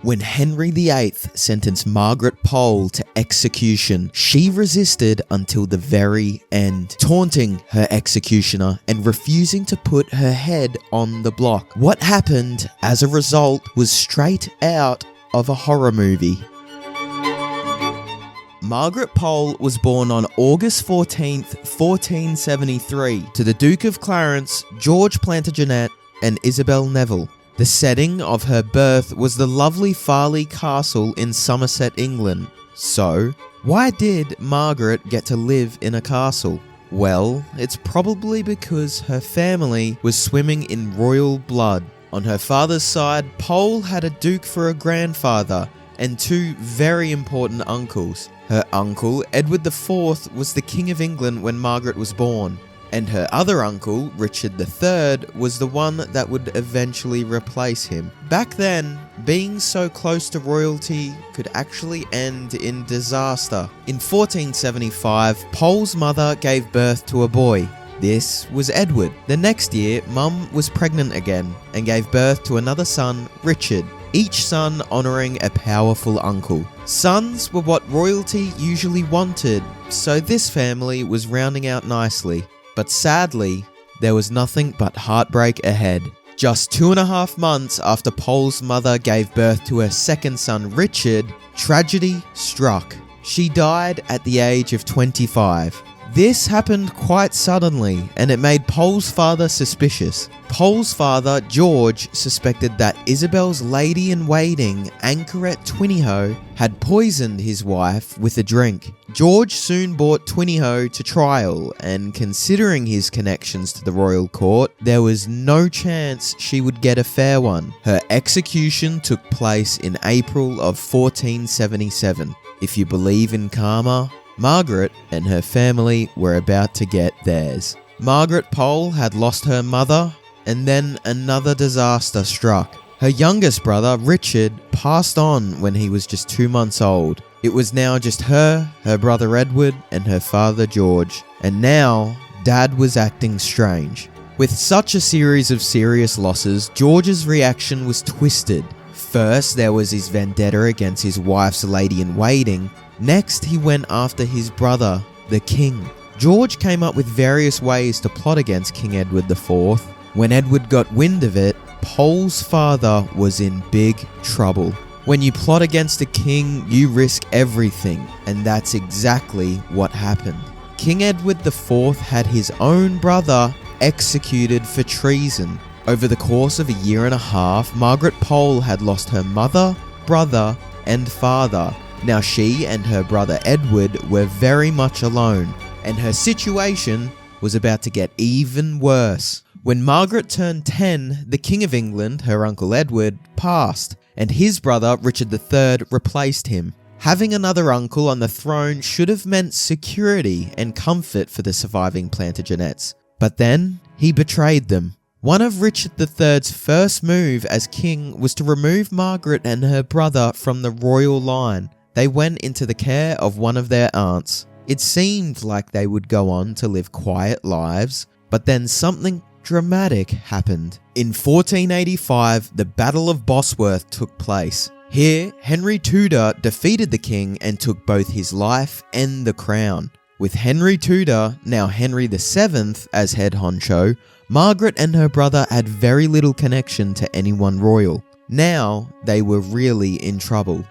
When Henry VIII sentenced Margaret Pole to execution, she resisted until the very end, taunting her executioner and refusing to put her head on the block. What happened as a result was straight out of a horror movie. Margaret Pole was born on August 14th, 1473 to the Duke of Clarence, George Plantagenet and Isabel Neville. The setting of her birth was the lovely Farleigh Castle in Somerset, England. So, why did Margaret get to live in a castle? Well, it's probably because her family was swimming in royal blood. On her father's side, Pole had a duke for a grandfather and two very important uncles. Her uncle, Edward IV, was the King of England when Margaret was born. And her other uncle, Richard III, was the one that would eventually replace him. Back then, being so close to royalty could actually end in disaster. In 1475, Pole's mother gave birth to a boy. This was Edward. The next year, Mum was pregnant again and gave birth to another son, Richard, each son honouring a powerful uncle. Sons were what royalty usually wanted, so this family was rounding out nicely. But sadly, there was nothing but heartbreak ahead. Just 2.5 months after Pole's mother gave birth to her second son, Richard, tragedy struck. She died at the age of 25. This happened quite suddenly, and it made Pole's father suspicious. Pole's father, George, suspected that Isabel's lady-in-waiting, Anchoret Twiniho, had poisoned his wife with a drink. George soon brought Twiniho to trial, and considering his connections to the royal court, there was no chance she would get a fair one. Her execution took place in April of 1477. If you believe in karma, Margaret and her family were about to get theirs. Margaret Pole had lost her mother, and then another disaster struck. Her youngest brother, Richard, passed on when he was just 2 months old. It was now just her brother Edward, and her father George. And now, Dad was acting strange. With such a series of serious losses, George's reaction was twisted. First, there was his vendetta against his wife's lady-in-waiting. Next, he went after his brother, the king. George came up with various ways to plot against King Edward IV. When Edward got wind of it, Pole's father was in big trouble. When you plot against a king, you risk everything, and that's exactly what happened. King Edward IV had his own brother executed for treason. Over the course of 1.5 years, Margaret Pole had lost her mother, brother, and father. Now she and her brother Edward were very much alone, and her situation was about to get even worse. When Margaret turned 10, the King of England, her uncle Edward, passed, and his brother Richard III replaced him. Having another uncle on the throne should have meant security and comfort for the surviving Plantagenets. But then, he betrayed them. One of Richard III's first move as king was to remove Margaret and her brother from the royal line. They went into the care of one of their aunts. It seemed like they would go on to live quiet lives, but then something dramatic happened. In 1485, the Battle of Bosworth took place. Here, Henry Tudor defeated the king and took both his life and the crown. With Henry Tudor, now Henry VII, as head honcho, Margaret and her brother had very little connection to anyone royal. Now, they were really in trouble.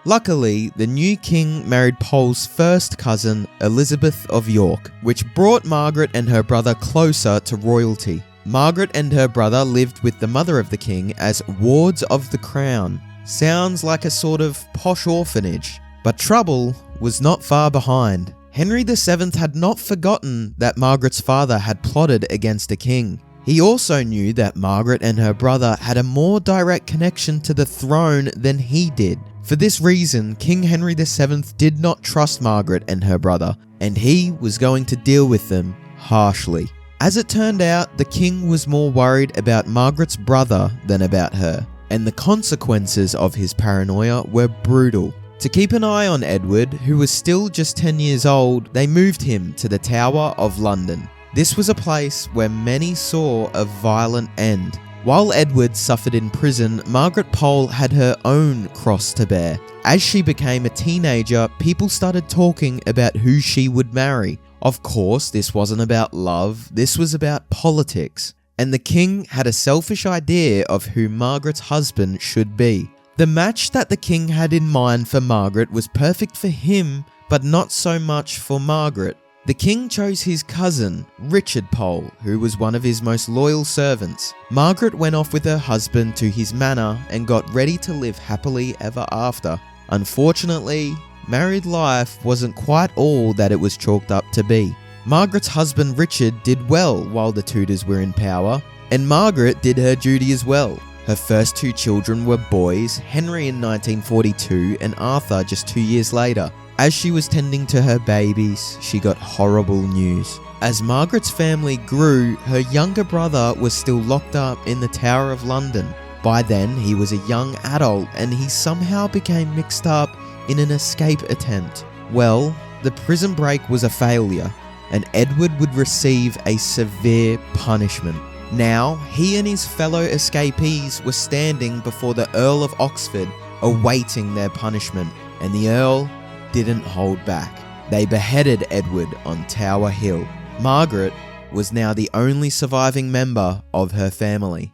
Luckily, the new king married Pole's first cousin, Elizabeth of York, which brought Margaret and her brother closer to royalty. Margaret and her brother lived with the mother of the king as wards of the crown. Sounds like a sort of posh orphanage. But trouble was not far behind. Henry VII had not forgotten that Margaret's father had plotted against the king. He also knew that Margaret and her brother had a more direct connection to the throne than he did. For this reason, King Henry VII did not trust Margaret and her brother, and he was going to deal with them harshly. As it turned out, the king was more worried about Margaret's brother than about her, and the consequences of his paranoia were brutal. To keep an eye on Edward, who was still just 10 years old, they moved him to the Tower of London. This was a place where many saw a violent end. While Edward suffered in prison, Margaret Pole had her own cross to bear. As she became a teenager, people started talking about who she would marry. Of course, this wasn't about love, this was about politics. And the king had a selfish idea of who Margaret's husband should be. The match that the king had in mind for Margaret was perfect for him, but not so much for Margaret. The king chose his cousin, Richard Pole, who was one of his most loyal servants. Margaret went off with her husband to his manor and got ready to live happily ever after. Unfortunately, married life wasn't quite all that it was chalked up to be. Margaret's husband Richard did well while the Tudors were in power, and Margaret did her duty as well. Her first two children were boys, Henry in 1942 and Arthur just 2 years later. As she was tending to her babies, she got horrible news. As Margaret's family grew, her younger brother was still locked up in the Tower of London. By then, he was a young adult and he somehow became mixed up in an escape attempt. Well, the prison break was a failure, and Edward would receive a severe punishment. Now, he and his fellow escapees were standing before the Earl of Oxford, awaiting their punishment, and the Earl didn't hold back. They beheaded Edward on Tower Hill. Margaret was now the only surviving member of her family.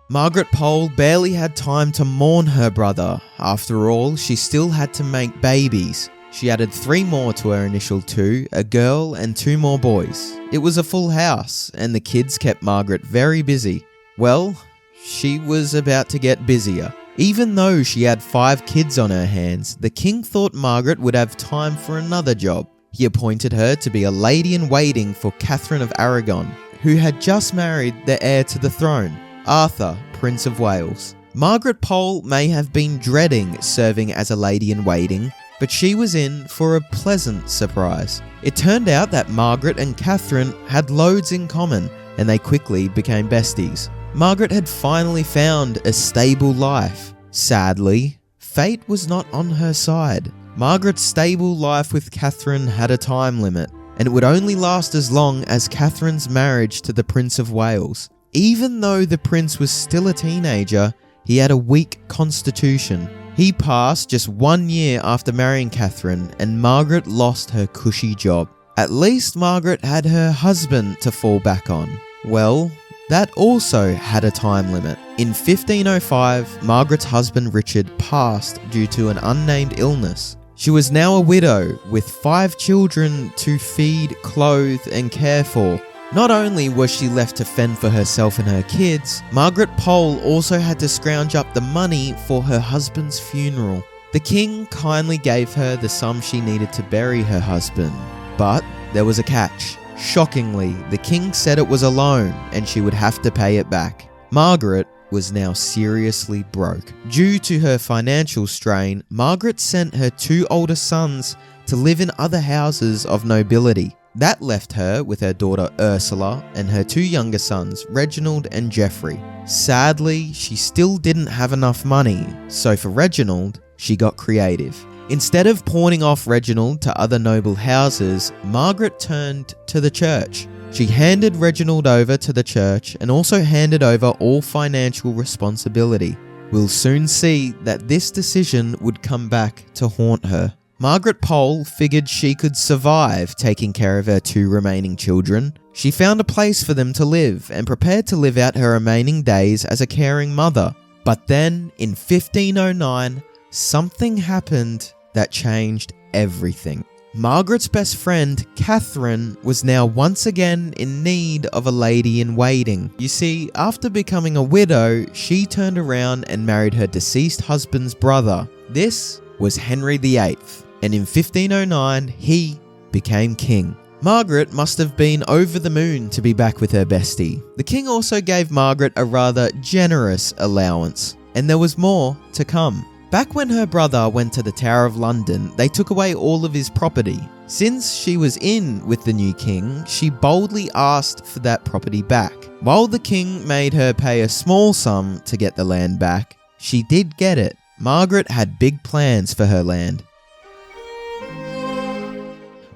Margaret Pole barely had time to mourn her brother. After all, she still had to make babies. She added 3 more to her initial 2, a girl and 2 more boys. It was a full house, and the kids kept Margaret very busy. Well, she was about to get busier. Even though she had 5 kids on her hands, the king thought Margaret would have time for another job. He appointed her to be a lady-in-waiting for Catherine of Aragon, who had just married the heir to the throne, Arthur, Prince of Wales. Margaret Pole may have been dreading serving as a lady-in-waiting, but she was in for a pleasant surprise. It turned out that Margaret and Catherine had loads in common, and they quickly became besties. Margaret had finally found a stable life. Sadly, fate was not on her side. Margaret's stable life with Catherine had a time limit, and it would only last as long as Catherine's marriage to the Prince of Wales. Even though the prince was still a teenager, he had a weak constitution. He passed just 1 year after marrying Catherine, and Margaret lost her cushy job. At least Margaret had her husband to fall back on. Well, that also had a time limit. In 1505, Margaret's husband Richard passed due to an unnamed illness. She was now a widow with 5 children to feed, clothe, and care for. Not only was she left to fend for herself and her kids, Margaret Pole also had to scrounge up the money for her husband's funeral. The king kindly gave her the sum she needed to bury her husband, but there was a catch. Shockingly, the king said it was a loan and she would have to pay it back. Margaret was now seriously broke. Due to her financial strain, Margaret sent her 2 older sons to live in other houses of nobility. That left her with her daughter Ursula and her 2 younger sons, Reginald and Geoffrey. Sadly, she still didn't have enough money, so for Reginald, she got creative. Instead of pawning off Reginald to other noble houses, Margaret turned to the church. She handed Reginald over to the church and also handed over all financial responsibility. We'll soon see that this decision would come back to haunt her. Margaret Pole figured she could survive taking care of her 2 remaining children. She found a place for them to live and prepared to live out her remaining days as a caring mother. But then, in 1509, something happened that changed everything. Margaret's best friend, Catherine, was now once again in need of a lady-in-waiting. You see, after becoming a widow, she turned around and married her deceased husband's brother. This was Henry VIII, and in 1509, he became king. Margaret must have been over the moon to be back with her bestie. The king also gave Margaret a rather generous allowance, and there was more to come. Back when her brother went to the Tower of London, they took away all of his property. Since she was in with the new king, she boldly asked for that property back. While the king made her pay a small sum to get the land back, she did get it. Margaret had big plans for her land.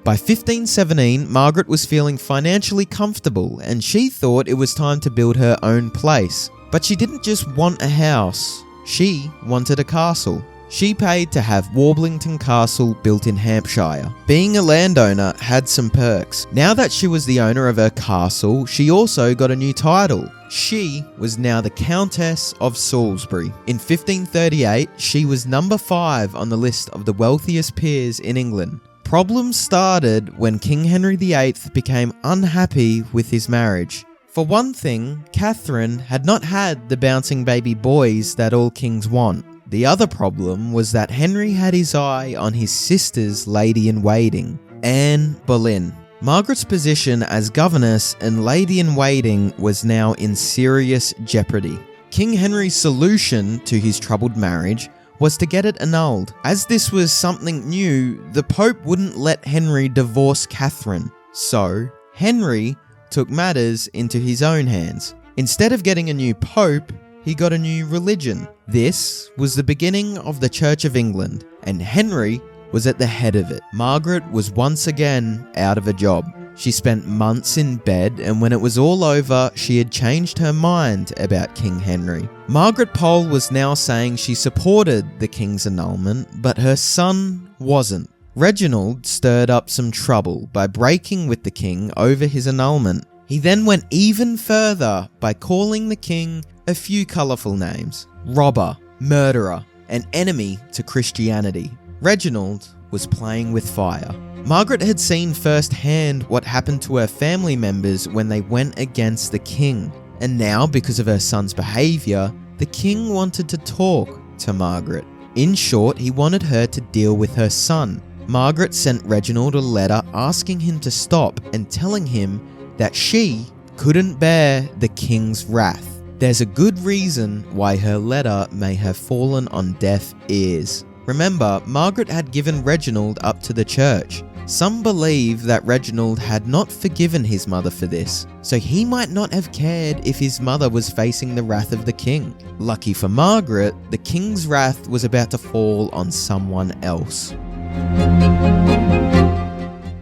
By 1517, Margaret was feeling financially comfortable and she thought it was time to build her own place. But she didn't just want a house, she wanted a castle. She paid to have Warblington Castle built in Hampshire. Being a landowner had some perks. Now that she was the owner of her castle, she also got a new title. She was now the Countess of Salisbury. In 1538, she was number 5 on the list of the wealthiest peers in England. Problems started when King Henry VIII became unhappy with his marriage. For one thing, Catherine had not had the bouncing baby boys that all kings want. The other problem was that Henry had his eye on his sister's lady-in-waiting, Anne Boleyn. Margaret's position as governess and lady-in-waiting was now in serious jeopardy. King Henry's solution to his troubled marriage was to get it annulled. As this was something new, the Pope wouldn't let Henry divorce Catherine. So, Henry took matters into his own hands. Instead of getting a new Pope, he got a new religion. This was the beginning of the Church of England, and Henry was at the head of it. Margaret was once again out of a job. She spent months in bed, and when it was all over, she had changed her mind about King Henry. Margaret Pole was now saying she supported the king's annulment, but her son wasn't. Reginald stirred up some trouble by breaking with the king over his annulment. He then went even further by calling the king a few colourful names: robber, murderer, an enemy to Christianity. Reginald was playing with fire. Margaret had seen firsthand what happened to her family members when they went against the king, and now, because of her son's behaviour, the king wanted to talk to Margaret. In short, he wanted her to deal with her son. Margaret sent Reginald a letter asking him to stop and telling him that she couldn't bear the king's wrath. There's a good reason why her letter may have fallen on deaf ears. Remember, Margaret had given Reginald up to the church. Some believe that Reginald had not forgiven his mother for this, so he might not have cared if his mother was facing the wrath of the king. Lucky for Margaret, the king's wrath was about to fall on someone else.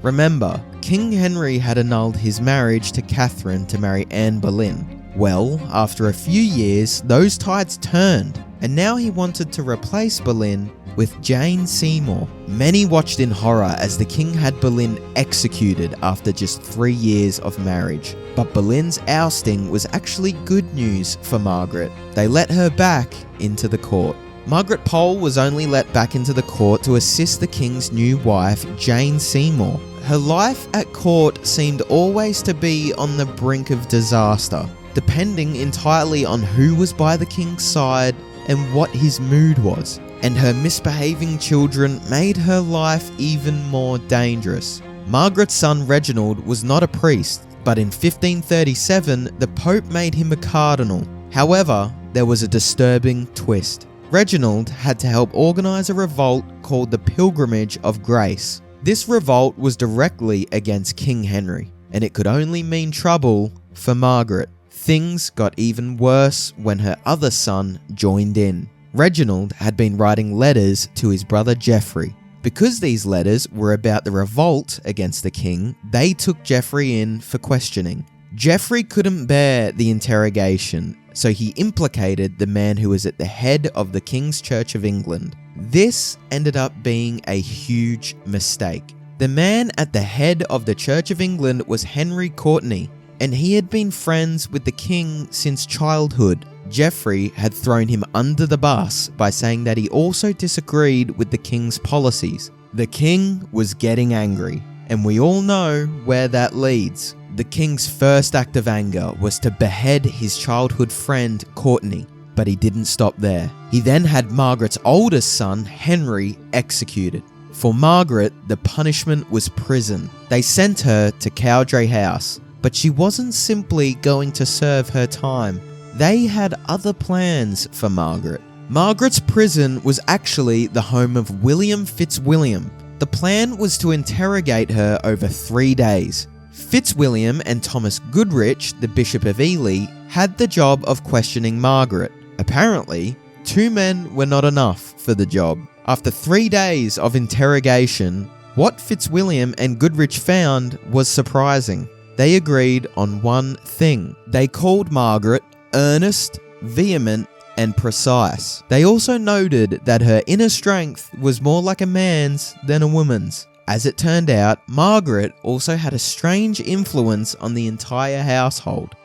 Remember, King Henry had annulled his marriage to Catherine to marry Anne Boleyn. Well, after a few years, those tides turned, and now he wanted to replace Boleyn with Jane Seymour. Many watched in horror as the king had Boleyn executed after just 3 years of marriage. But Boleyn's ousting was actually good news for Margaret. They let her back into the court. Margaret Pole was only let back into the court to assist the king's new wife, Jane Seymour. Her life at court seemed always to be on the brink of disaster, depending entirely on who was by the king's side and what his mood was. And her misbehaving children made her life even more dangerous. Margaret's son Reginald was not a priest, but in 1537 the Pope made him a cardinal. However, there was a disturbing twist. Reginald had to help organise a revolt called the Pilgrimage of Grace. This revolt was directly against King Henry, and it could only mean trouble for Margaret. Things got even worse when her other son joined in. Reginald had been writing letters to his brother Geoffrey. Because these letters were about the revolt against the king, they took Geoffrey in for questioning. Geoffrey couldn't bear the interrogation, so he implicated the man who was at the head of the King's Church of England. This ended up being a huge mistake. The man at the head of the Church of England was Henry Courtenay, and he had been friends with the king since childhood. Geoffrey had thrown him under the bus by saying that he also disagreed with the king's policies. The king was getting angry, and we all know where that leads. The king's first act of anger was to behead his childhood friend Courtenay, but he didn't stop there. He then had Margaret's oldest son, Henry, executed. For Margaret, the punishment was prison. They sent her to Cowdray House, but she wasn't simply going to serve her time. They had other plans for Margaret. Margaret's prison was actually the home of William Fitzwilliam. The plan was to interrogate her over 3 days. Fitzwilliam and Thomas Goodrich, the Bishop of Ely, had the job of questioning Margaret. Apparently, 2 men were not enough for the job. After 3 days of interrogation, What Fitzwilliam and Goodrich found was surprising. They agreed on one thing. They called Margaret earnest, vehement, and precise. They also noted that her inner strength was more like a man's than a woman's. As it turned out, Margaret also had a strange influence on the entire household.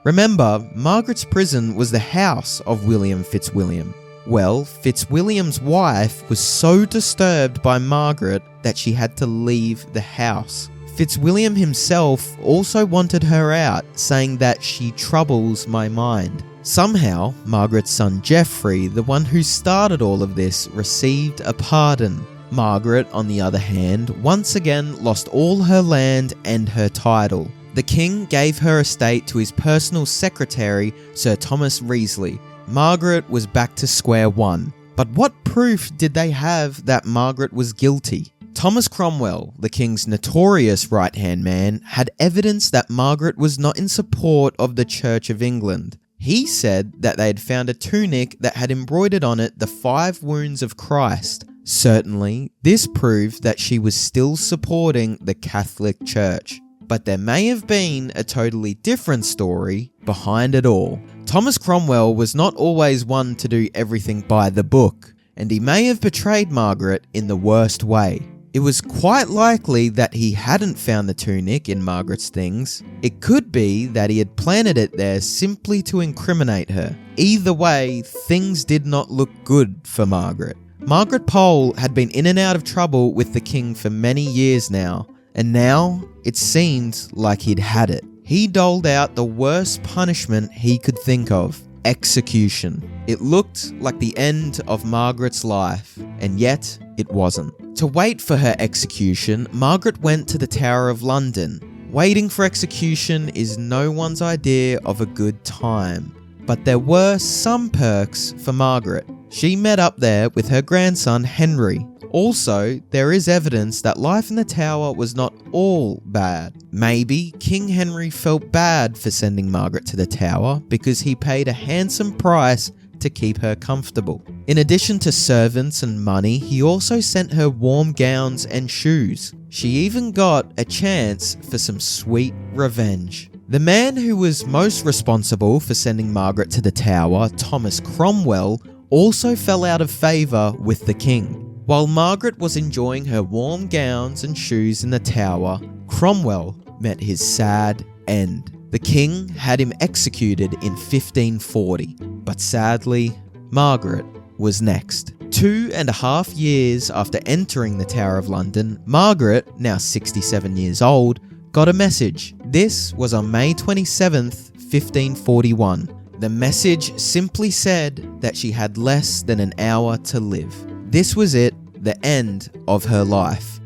Remember, Margaret's prison was the house of William Fitzwilliam. Well, Fitzwilliam's wife was so disturbed by Margaret that she had to leave the house. Fitzwilliam himself also wanted her out, saying that she troubles my mind. Somehow, Margaret's son Geoffrey, the one who started all of this, received a pardon. Margaret, on the other hand, once again lost all her land and her title. The king gave her estate to his personal secretary, Sir Thomas Wriothesley. Margaret was back to square one. But what proof did they have that Margaret was guilty? Thomas Cromwell, the king's notorious right-hand man, had evidence that Margaret was not in support of the Church of England. He said that they had found a tunic that had embroidered on it the 5 wounds of Christ. Certainly, this proved that she was still supporting the Catholic Church. But there may have been a totally different story behind it all. Thomas Cromwell was not always one to do everything by the book, and he may have betrayed Margaret in the worst way. It was quite likely that he hadn't found the tunic in Margaret's things. It could be that he had planted it there simply to incriminate her. Either way, things did not look good for Margaret. Margaret Pole had been in and out of trouble with the king for many years now, and now it seemed like he'd had it. He doled out the worst punishment he could think of: execution. It looked like the end of Margaret's life, and yet it wasn't. To wait for her execution, Margaret went to the Tower of London. Waiting for execution is no one's idea of a good time, but there were some perks for Margaret. She met up there with her grandson Henry. Also, there is evidence that life in the tower was not all bad. Maybe King Henry felt bad for sending Margaret to the tower because he paid a handsome price to keep her comfortable. In addition to servants and money, he also sent her warm gowns and shoes. She even got a chance for some sweet revenge. The man who was most responsible for sending Margaret to the tower, Thomas Cromwell, also fell out of favour with the king. While Margaret was enjoying her warm gowns and shoes in the tower, Cromwell met his sad end. The king had him executed in 1540, but sadly, Margaret was next. 2.5 years after entering the Tower of London, Margaret, now 67 years old, got a message. This was on May 27th, 1541. The message simply said that she had less than an hour to live. This was it, the end of her life.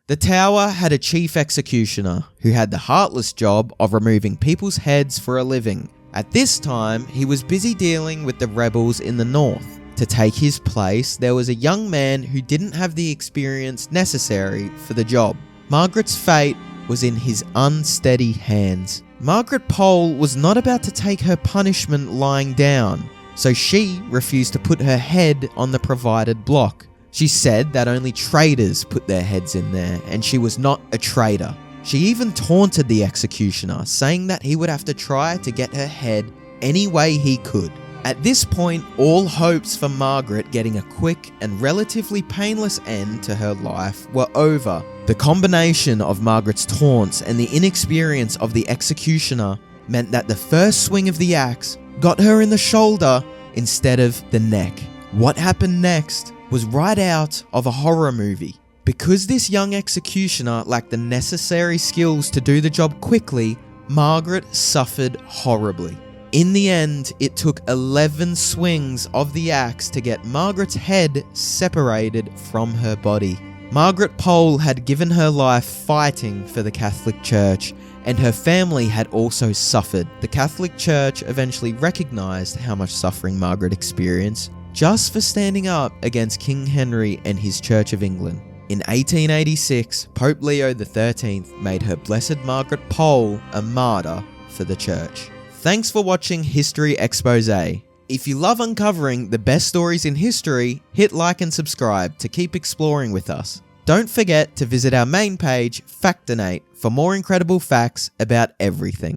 The Tower had a chief executioner who had the heartless job of removing people's heads for a living. At this time, he was busy dealing with the rebels in the north. To take his place, there was a young man who didn't have the experience necessary for the job. Margaret's fate was in his unsteady hands. Margaret Pole was not about to take her punishment lying down, so she refused to put her head on the provided block. She said that only traitors put their heads in there, and she was not a traitor. She even taunted the executioner, saying that he would have to try to get her head any way he could. At this point, all hopes for Margaret getting a quick and relatively painless end to her life were over. The combination of Margaret's taunts and the inexperience of the executioner meant that the first swing of the axe got her in the shoulder instead of the neck. What happened next was right out of a horror movie. Because this young executioner lacked the necessary skills to do the job quickly, Margaret suffered horribly. In the end, it took 11 swings of the axe to get Margaret's head separated from her body. Margaret Pole had given her life fighting for the Catholic Church, and her family had also suffered. The Catholic Church eventually recognised how much suffering Margaret experienced just for standing up against King Henry and his Church of England. In 1886, Pope Leo XIII made her Blessed Margaret Pole a martyr for the Church. Thanks for watching History Exposé. If you love uncovering the best stories in history, hit like and subscribe to keep exploring with us. Don't forget to visit our main page, Factinate, for more incredible facts about everything.